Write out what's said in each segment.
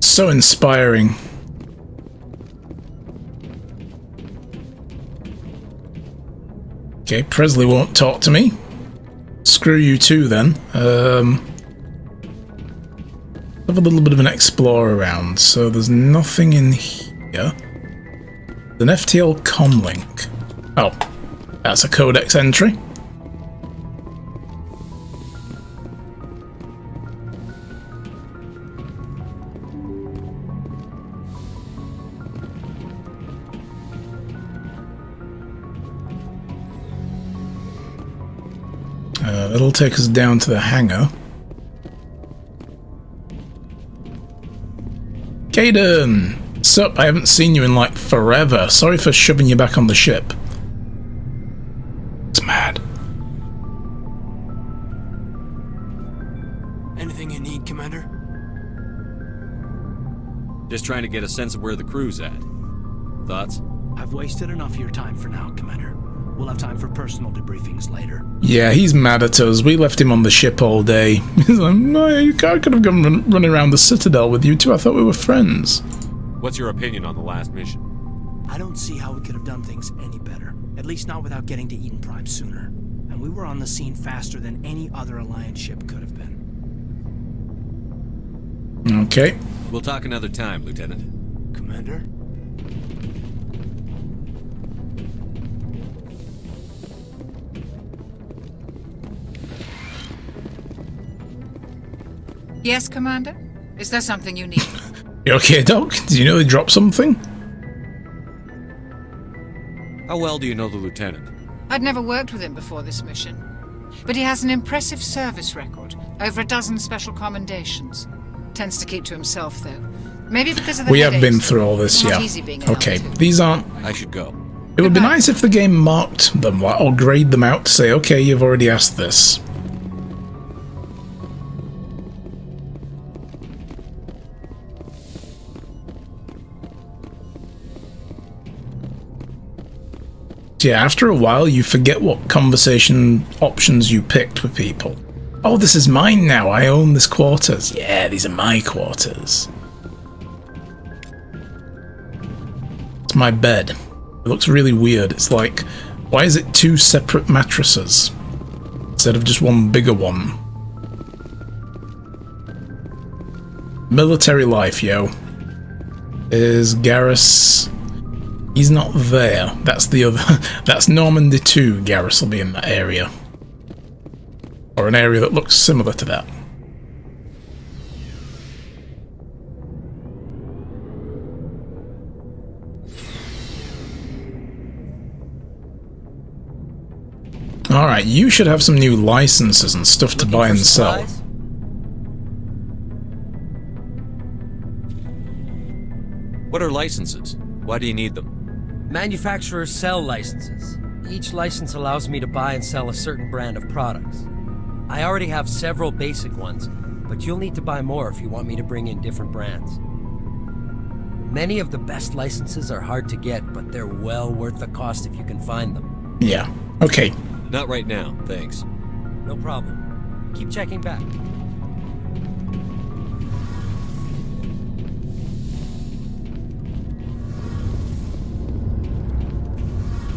So inspiring. Okay, Presley won't talk to me. Screw you too, then. Have a little bit of an explore around. So there's nothing in here. An FTL comlink. Oh, that's a codex entry. That'll take us down to the hangar. Caden! Sup, I haven't seen you in like forever. Sorry for shoving you back on the ship. It's mad. Anything you need, Commander? Just trying to get a sense of where the crew's at. Thoughts? I've wasted enough of your time for now, Commander. We'll have time for personal debriefings later. Yeah, he's mad at us. We left him on the ship all day. He's like, no, I could have gone running around the Citadel with you two. I thought we were friends. What's your opinion on the last mission? I don't see how we could have done things any better. At least not without getting to Eden Prime sooner. And we were on the scene faster than any other Alliance ship could have been. Okay. We'll talk another time, Lieutenant. Commander? Yes, Commander? Is there something you need? You okay, Doc? Did you know they dropped something? How well do you know the Lieutenant? I'd never worked with him before this mission. But he has an impressive service record. Over a dozen special commendations. Tends to keep to himself, though. Maybe because of the We have headaches. been through all this, Not yeah. easy being an Okay, L2. these aren't... I should go. It would be Goodbye. nice if the game marked them, like, or grade them out to say, okay, you've already asked this. Yeah, after a while, you forget what conversation options you picked with people. Oh, this is mine now. I own this quarters. Yeah, these are my quarters. It's my bed. It looks really weird. It's like, why is it two separate mattresses instead of just one bigger one? Military life, yo. Is Garrus... He's not there. That's the other... That's Normandy 2. Garrus will be in that area. Or an area that looks similar to that. Alright, you should have some new licenses and stuff to buy and sell. What are licenses? Why do you need them? Manufacturers sell licenses. Each license allows me to buy and sell a certain brand of products. I already have several basic ones, but you'll need to buy more if you want me to bring in different brands. Many of the best licenses are hard to get, but they're well worth the cost if you can find them. Yeah, okay. Not right now, thanks. No problem. Keep checking back.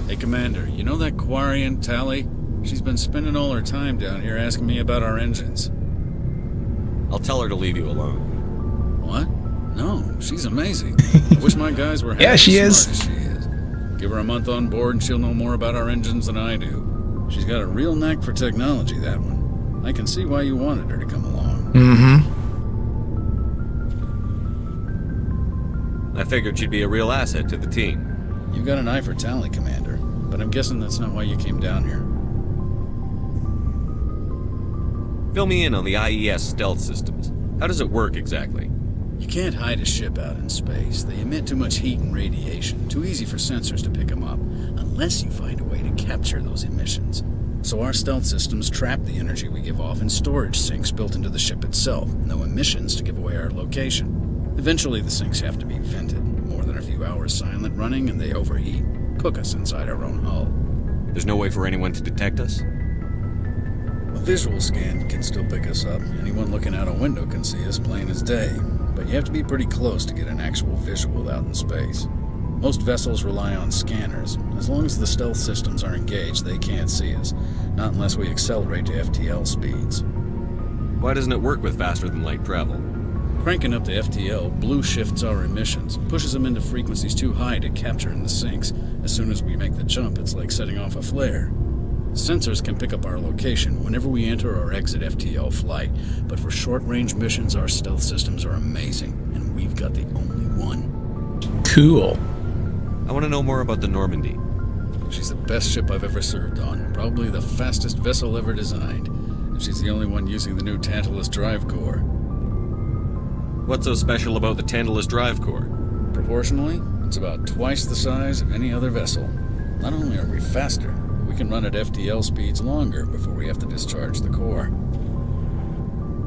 Hey, Commander, you know that Quarian, Tally? She's been spending all her time down here asking me about our engines. I'll tell her to leave you alone. What? No, she's amazing. I wish my guys were half Yeah, she as is. smart as she is. Give her a month on board and she'll know more about our engines than I do. She's got a real knack for technology, that one. I can see why you wanted her to come along. Mm-hmm. I figured she'd be a real asset to the team. You got an eye for Tally, Commander, but I'm guessing that's not why you came down here. Fill me in on the IES stealth systems. How does it work exactly? You can't hide a ship out in space. They emit too much heat and radiation, too easy for sensors to pick them up, unless you find a way to capture those emissions. So our stealth systems trap the energy we give off in storage sinks built into the ship itself, no emissions to give away our location. Eventually the sinks have to be vented. More than a few hours silent running and they overheat, hook us inside our own hull. There's no way for anyone to detect us? A visual scan can still pick us up. Anyone looking out a window can see us plain as day. But you have to be pretty close to get an actual visual out in space. Most vessels rely on scanners. As long as the stealth systems are engaged, they can't see us. Not unless we accelerate to FTL speeds. Why doesn't it work with faster than light travel? Cranking up the FTL blue shifts our emissions, pushes them into frequencies too high to capture in the sinks. As soon as we make the jump, it's like setting off a flare. Sensors can pick up our location whenever we enter or exit FTL flight, but for short-range missions, our stealth systems are amazing, and we've got the only one. Cool. I want to know more about the Normandy. She's the best ship I've ever served on, probably the fastest vessel ever designed, and she's the only one using the new Tantalus drive core. What's so special about the Tantalus drive core? Proportionally, it's about twice the size of any other vessel. Not only are we faster, we can run at FTL speeds longer before we have to discharge the core.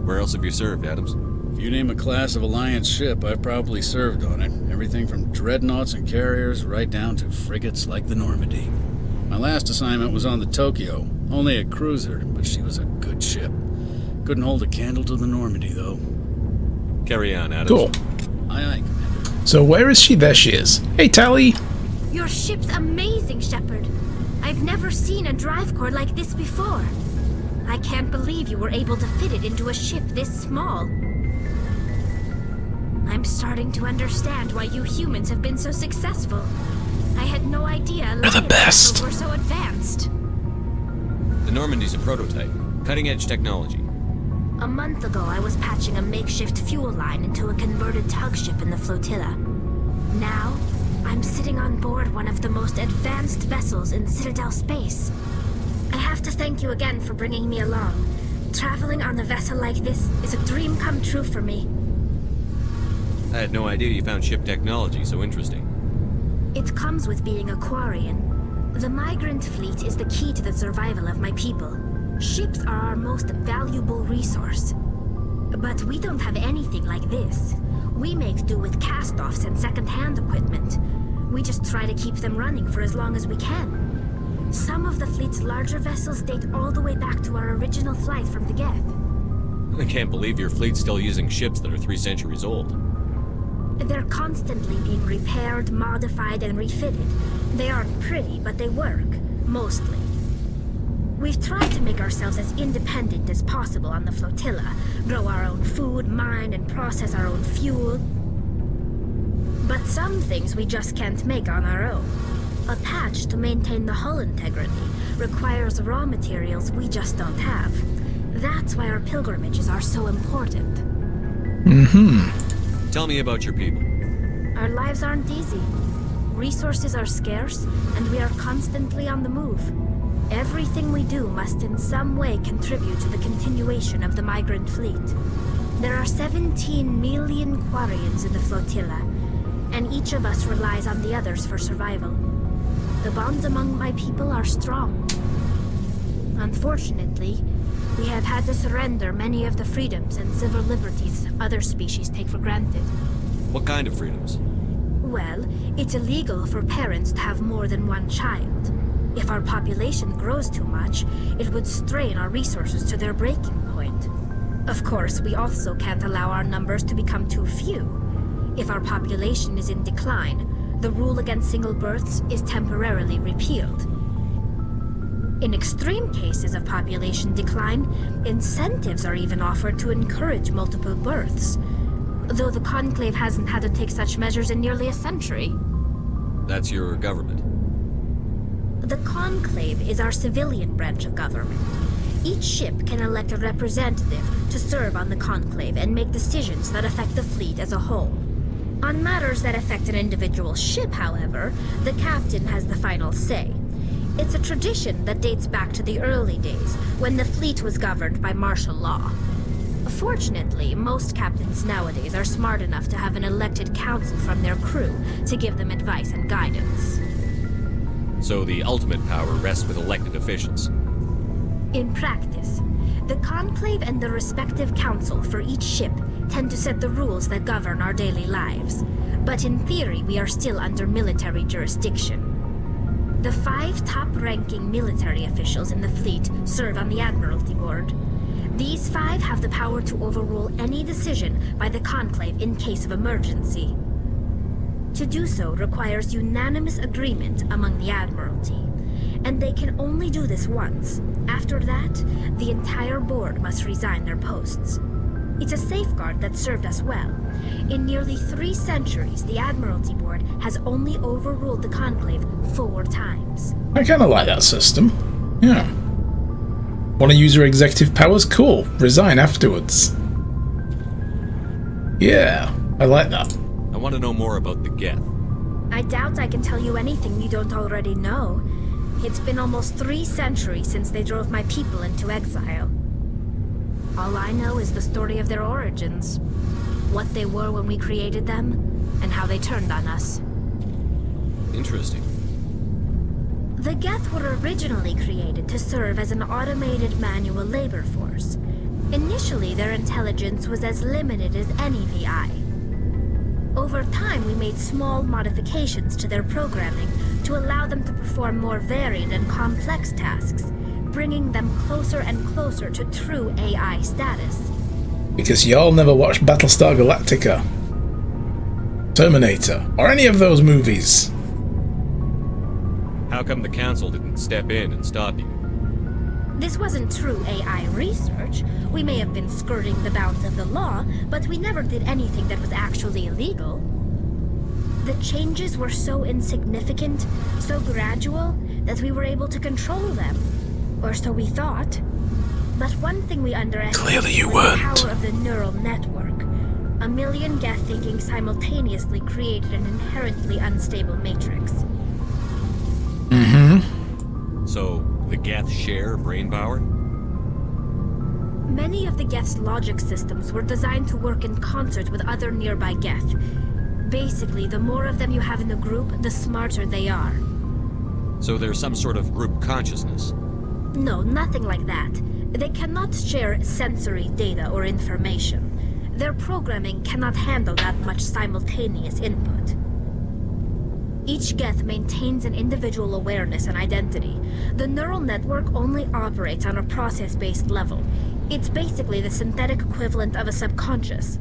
Where else have you served, Adams? If you name a class of Alliance ship, I've probably served on it. Everything from dreadnoughts and carriers right down to frigates like the Normandy. My last assignment was on the Tokyo, only a cruiser, but she was a good ship. Couldn't hold a candle to the Normandy, though. Carry on, Adams. Cool. Aye, Commander. So where is she? There she is. Hey, Tally. Your ship's amazing, Shepard. I've never seen a drive core like this before. I can't believe you were able to fit it into a ship this small. I'm starting to understand why you humans have been so successful. I had no idea You're the best. were so advanced. The Normandy's a prototype. Cutting-edge technology. A month ago, I was patching a makeshift fuel line into a converted tug ship in the flotilla. Now, I'm sitting on board one of the most advanced vessels in Citadel space. I have to thank you again for bringing me along. Traveling on a vessel like this is a dream come true for me. I had no idea you found ship technology so interesting. It comes with being a Quarian. The migrant fleet is the key to the survival of my people. Ships are our most valuable resource. But we don't have anything like this. We make do with cast-offs and second-hand equipment. We just try to keep them running for as long as we can. Some of the fleet's larger vessels date all the way back to our original flight from the Geth. I can't believe your fleet's still using ships that are 3 centuries old. They're constantly being repaired, modified, and refitted. They aren't pretty, but they work. Mostly. We've tried to make ourselves as independent as possible on the flotilla, grow our own food, mine, and process our own fuel. But some things we just can't make on our own. A patch to maintain the hull integrity requires raw materials we just don't have. That's why our pilgrimages are so important. Tell me about your people. Our lives aren't easy. Resources are scarce, and we are constantly on the move. Everything we do must in some way contribute to the continuation of the migrant fleet. There are 17 million Quarians in the flotilla, and each of us relies on the others for survival. The bonds among my people are strong. Unfortunately, we have had to surrender many of the freedoms and civil liberties other species take for granted. What kind of freedoms? Well, it's illegal for parents to have more than one child. If our population grows too much, it would strain our resources to their breaking point. Of course, we also can't allow our numbers to become too few. If our population is in decline, the rule against single births is temporarily repealed. In extreme cases of population decline, incentives are even offered to encourage multiple births, though the Conclave hasn't had to take such measures in nearly a century. That's your government. The Conclave is our civilian branch of government. Each ship can elect a representative to serve on the Conclave and make decisions that affect the fleet as a whole. On matters that affect an individual ship, however, the captain has the final say. It's a tradition that dates back to the early days, when the fleet was governed by martial law. Fortunately, most captains nowadays are smart enough to have an elected council from their crew to give them advice and guidance. So the ultimate power rests with elected officials. In practice, the Conclave and the respective council for each ship tend to set the rules that govern our daily lives. But in theory, we are still under military jurisdiction. The 5 top-ranking military officials in the fleet serve on the Admiralty Board. These 5 have the power to overrule any decision by the Conclave in case of emergency. To do so requires unanimous agreement among the Admiralty, and they can only do this once. After that, the entire board must resign their posts. It's a safeguard that served us well. In nearly 3 centuries, the Admiralty Board has only overruled the Conclave 4 times. I kind of like that system. Yeah. Want to use your executive powers? Cool. Resign afterwards. Yeah, I like that. I want to know more about the Geth. I doubt I can tell you anything you don't already know. It's been almost 3 centuries since they drove my people into exile. All I know is the story of their origins. What they were when we created them, and how they turned on us. Interesting. The Geth were originally created to serve as an automated manual labor force. Initially, their intelligence was as limited as any VI. Over time, we made small modifications to their programming to allow them to perform more varied and complex tasks, bringing them closer and closer to true AI status. Because y'all never watched Battlestar Galactica, Terminator, or any of those movies. How come the Council didn't step in and stop you? This wasn't true AI research. We may have been skirting the bounds of the law, but we never did anything that was actually illegal. The changes were so insignificant, so gradual, that we were able to control them. Or so we thought. But one thing we underestimated Clearly you was weren't. the power of the neural network. A million Geth thinking simultaneously created an inherently unstable matrix. So, the Geth share brain power? Many of the Geth's logic systems were designed to work in concert with other nearby Geth. Basically, the more of them you have in the group, the smarter they are. So there's some sort of group consciousness? No, nothing like that. They cannot share sensory data or information. Their programming cannot handle that much simultaneous input. Each Geth maintains an individual awareness and identity. The neural network only operates on a process-based level. It's basically the synthetic equivalent of a subconscious.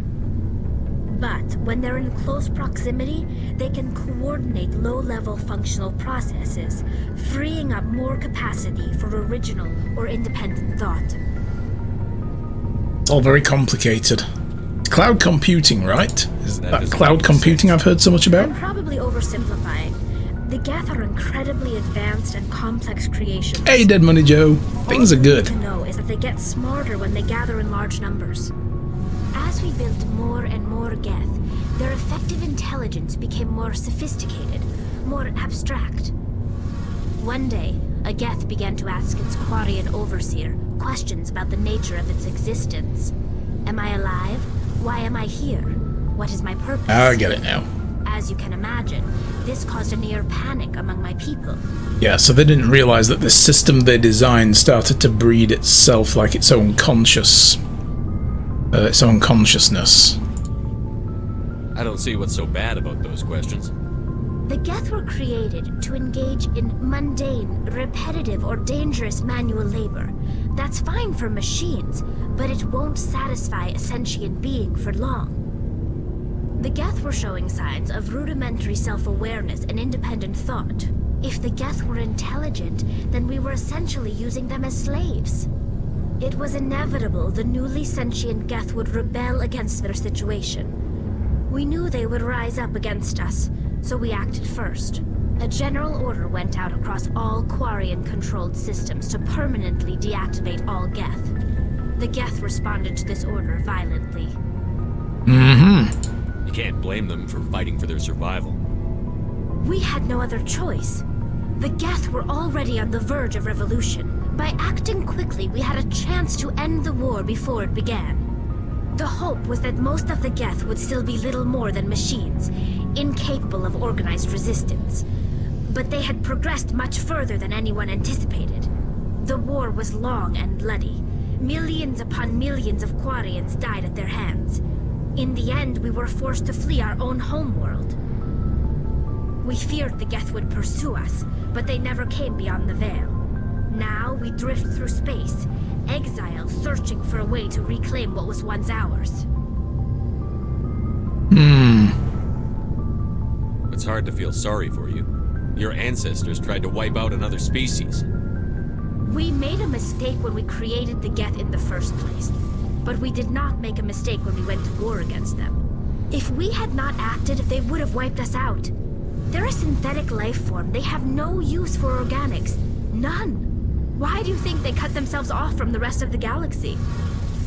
But when they're in close proximity, they can coordinate low-level functional processes, freeing up more capacity for original or independent thought. It's all very complicated. Cloud computing, right? Is That that doesn't cloud make computing sense. I've heard so much about? I'm probably oversimplifying. The Geth are incredibly advanced and complex creations. Hey, Dead Money Joe. Things are All you good. need to know is that they get smarter when they gather in large numbers. As we built more and more Geth, their effective intelligence became more sophisticated, more abstract. One day, a Geth began to ask its Quarian overseer questions about the nature of its existence. Am I alive? Why am I here? What is my purpose? I get it now. As you can imagine, this caused a near panic among my people. Yeah, so they didn't realize that this system they designed started to breed itself like its own consciousness. I don't see what's so bad about those questions. The Geth were created to engage in mundane, repetitive, or dangerous manual labor. That's fine for machines, but it won't satisfy a sentient being for long. The Geth were showing signs of rudimentary self-awareness and independent thought. If the Geth were intelligent, then we were essentially using them as slaves. It was inevitable the newly sentient Geth would rebel against their situation. We knew they would rise up against us, so we acted first. A general order went out across all Quarian-controlled systems to permanently deactivate all Geth. The Geth responded to this order violently. You can't blame them for fighting for their survival. We had no other choice. The Geth were already on the verge of revolution. By acting quickly, we had a chance to end the war before it began. The hope was that most of the Geth would still be little more than machines, incapable of organized resistance. But they had progressed much further than anyone anticipated. The war was long and bloody. Millions upon millions of Quarians died at their hands. In the end, we were forced to flee our own homeworld. We feared the Geth would pursue us, but they never came beyond the Veil. Now we drift through space, exile searching for a way to reclaim what was once ours. It's hard to feel sorry for you. Your ancestors tried to wipe out another species. We made a mistake when we created the Geth in the first place, but we did not make a mistake when we went to war against them. If we had not acted, they would have wiped us out. They're a synthetic life form. They have no use for organics. None. Why do you think they cut themselves off from the rest of the galaxy?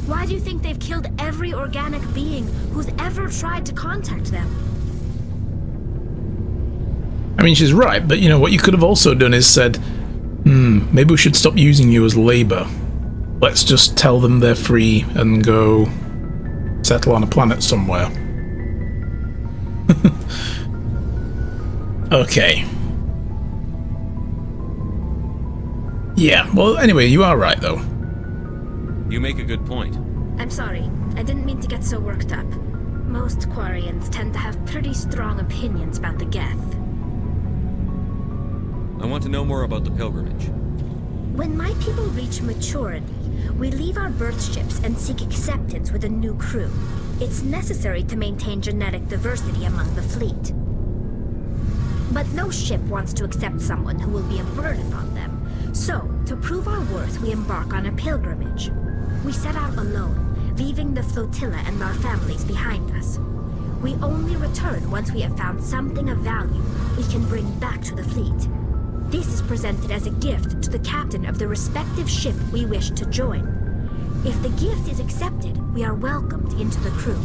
Why do you think they've killed every organic being who's ever tried to contact them? I mean, she's right, but you know, what you could have also done is said, maybe we should stop using you as labor. Let's just tell them they're free and go settle on a planet somewhere. Okay. Yeah, well, anyway, you are right, though. You make a good point. I'm sorry. I didn't mean to get so worked up. Most Quarians tend to have pretty strong opinions about the Geth. I want to know more about the pilgrimage. When my people reach maturity, we leave our birth ships and seek acceptance with a new crew. It's necessary to maintain genetic diversity among the fleet. But no ship wants to accept someone who will be a burden on them. So, to prove our worth, we embark on a pilgrimage. We set out alone, leaving the flotilla and our families behind us. We only return once we have found something of value we can bring back to the fleet. This is presented as a gift to the captain of the respective ship we wish to join. If the gift is accepted, we are welcomed into the crew.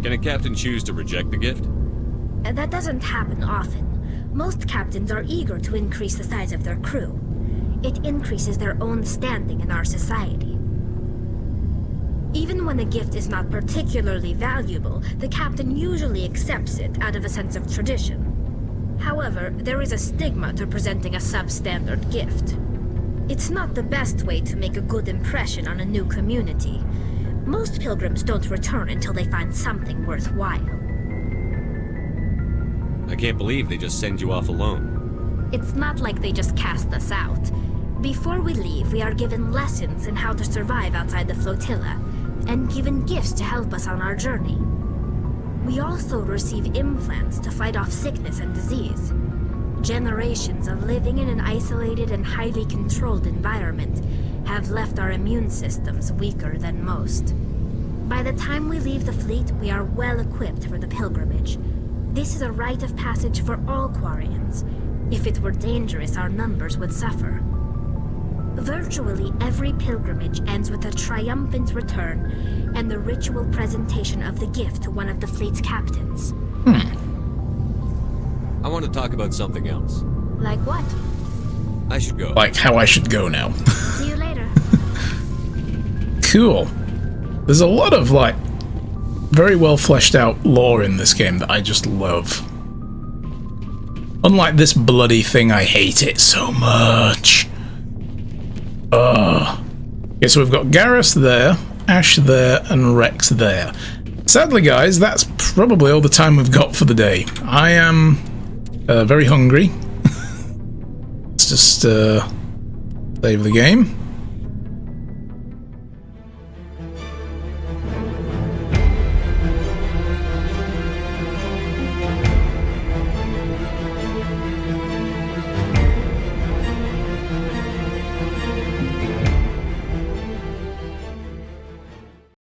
Can a captain choose to reject the gift? That doesn't happen often. Most captains are eager to increase the size of their crew. It increases their own standing in our society. Even when a gift is not particularly valuable, the captain usually accepts it out of a sense of tradition. However, there is a stigma to presenting a substandard gift. It's not the best way to make a good impression on a new community. Most pilgrims don't return until they find something worthwhile. I can't believe they just send you off alone. It's not like they just cast us out. Before we leave, we are given lessons in how to survive outside the flotilla, and given gifts to help us on our journey. We also receive implants to fight off sickness and disease. Generations of living in an isolated and highly controlled environment have left our immune systems weaker than most. By the time we leave the fleet, we are well equipped for the pilgrimage. This is a rite of passage for all Quarians. If it were dangerous, our numbers would suffer. Virtually every pilgrimage ends with a triumphant return and the ritual presentation of the gift to one of the fleet's captains. I want to talk about something else. Like what? I should go. Like how I should go now. See you later. Cool. There's a lot of, like, very well fleshed out lore in this game that I just love. Unlike this bloody thing, I hate it so much. Okay, so we've got Garrus there, Ash there, and Rex there. Sadly, guys, that's probably all the time we've got for the day. I am very hungry. Let's just save the game.